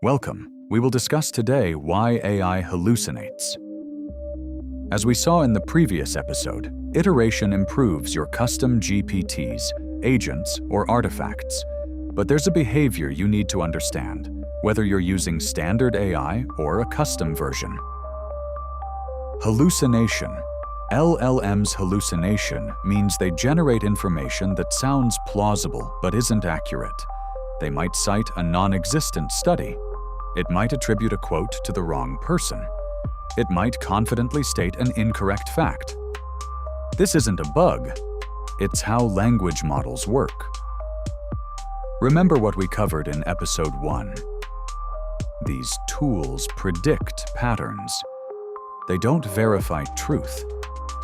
Welcome. We will discuss today why AI hallucinates. As we saw in the previous episode, iteration improves your custom GPTs, agents, or artifacts. But there's a behavior you need to understand, whether you're using standard AI or a custom version. Hallucination. LLMs hallucination means they generate information that sounds plausible but isn't accurate. They might cite a non-existent study. It might attribute a quote to the wrong person. It might confidently state an incorrect fact. This isn't a bug. It's how language models work. Remember what we covered in episode 1. These tools predict patterns. They don't verify truth.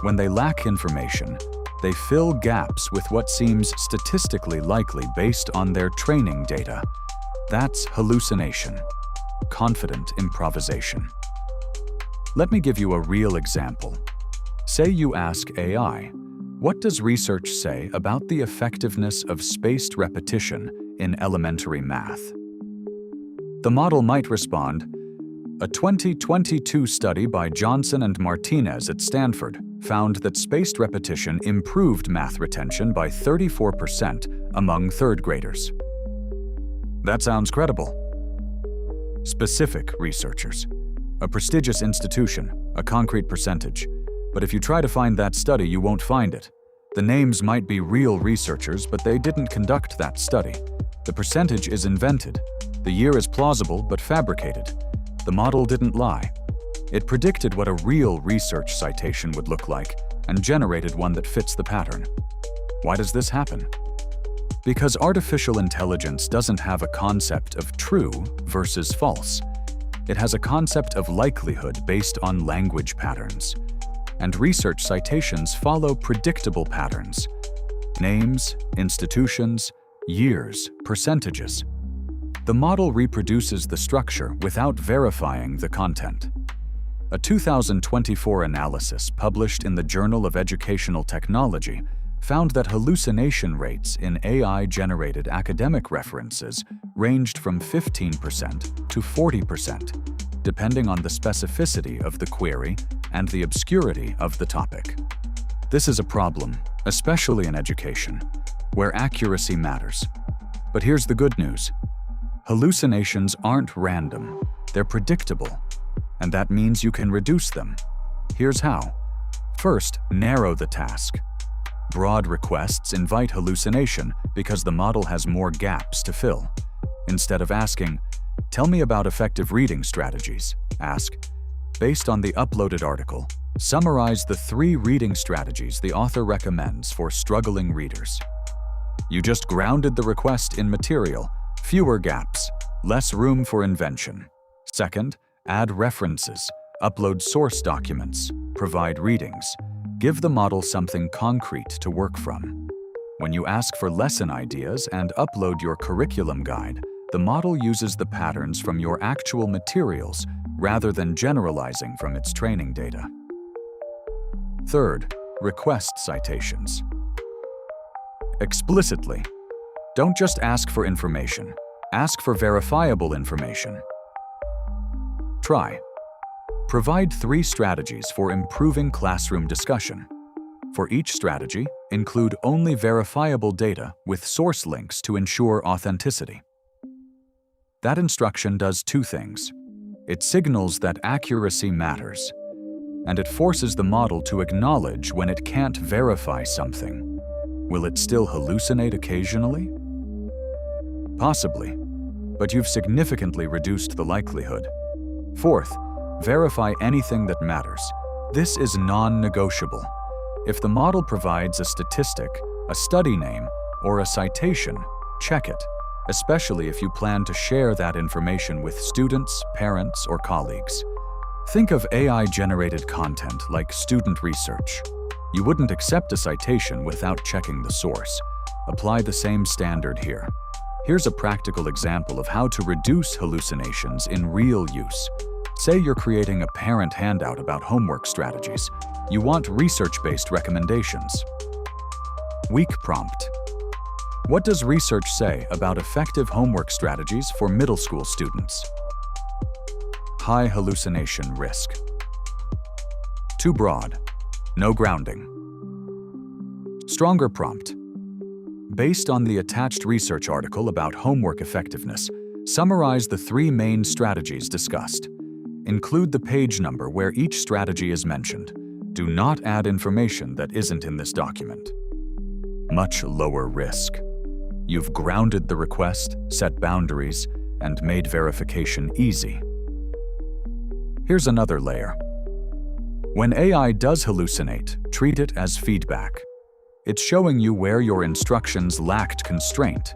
When they lack information, they fill gaps with what seems statistically likely based on their training data. That's hallucination, confident improvisation. Let me give you a real example. Say you ask AI, what does research say about the effectiveness of spaced repetition in elementary math? The model might respond, a 2022 study by Johnson and Martinez at Stanford found that spaced repetition improved math retention by 34% among third graders. That sounds credible. Specific researchers. A prestigious institution, a concrete percentage. But if you try to find that study, you won't find it. The names might be real researchers, but they didn't conduct that study. The percentage is invented. The year is plausible but fabricated. The model didn't lie. It predicted what a real research citation would look like and generated one that fits the pattern. Why does this happen? Because artificial intelligence doesn't have a concept of true versus false. It has a concept of likelihood based on language patterns. And research citations follow predictable patterns. Names, institutions, years, percentages. The model reproduces the structure without verifying the content. A 2024 analysis published in the Journal of Educational Technology found that hallucination rates in AI-generated academic references ranged from 15% to 40%, depending on the specificity of the query and the obscurity of the topic. This is a problem, especially in education, where accuracy matters. But here's the good news. Hallucinations aren't random, they're predictable, and that means you can reduce them. Here's how. First, narrow the task. Broad requests invite hallucination because the model has more gaps to fill. Instead of asking, "Tell me about effective reading strategies," ask, "Based on the uploaded article, summarize the 3 reading strategies the author recommends for struggling readers." You just grounded the request in material. Fewer gaps, less room for invention. Second, add references, upload source documents, provide readings. Give the model something concrete to work from. When you ask for lesson ideas and upload your curriculum guide, the model uses the patterns from your actual materials rather than generalizing from its training data. Third, request citations. Explicitly. Don't just ask for information. Ask for verifiable information. Try. Provide 3 strategies for improving classroom discussion. For each strategy, include only verifiable data with source links to ensure authenticity. That instruction does 2 things. It signals that accuracy matters, and it forces the model to acknowledge when it can't verify something. Will it still hallucinate occasionally? Possibly, but you've significantly reduced the likelihood. Fourth, verify anything that matters. This is non-negotiable. If the model provides a statistic, a study name, or a citation, check it, especially if you plan to share that information with students, parents, or colleagues. Think of AI-generated content like student research. You wouldn't accept a citation without checking the source. Apply the same standard here. Here's a practical example of how to reduce hallucinations in real use. Say you're creating a parent handout about homework strategies. You want research-based recommendations. Weak prompt. What does research say about effective homework strategies for middle school students? high hallucination risk. Too broad, no grounding. Stronger prompt. Based on the attached research article about homework effectiveness, summarize the 3 main strategies discussed. Include the page number where each strategy is mentioned. Do not add information that isn't in this document. Much lower risk. You've grounded the request, set boundaries, and made verification easy. Here's another layer. When AI does hallucinate, treat it as feedback. It's showing you where your instructions lacked constraint.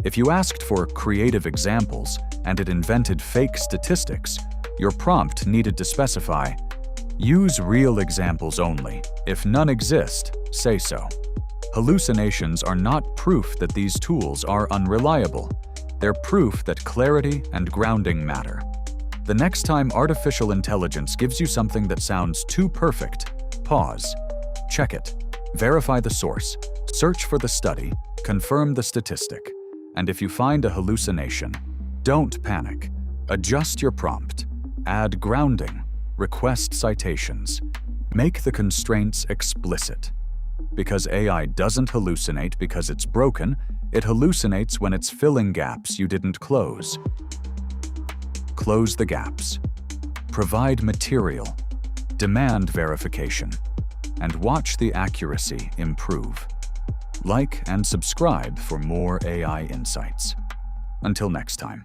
If you asked for creative examples and it invented fake statistics, your prompt needed to specify, use real examples only. If none exist, say so. Hallucinations are not proof that these tools are unreliable. They're proof that clarity and grounding matter. The next time artificial intelligence gives you something that sounds too perfect, pause, check it, verify the source, search for the study, confirm the statistic. And if you find a hallucination, don't panic. Adjust your prompt, add grounding, request citations, make the constraints explicit. Because AI doesn't hallucinate because it's broken, it hallucinates when it's filling gaps you didn't close. Close the gaps. Provide material. Demand verification. And watch the accuracy improve. Like and subscribe for more AI insights. Until next time.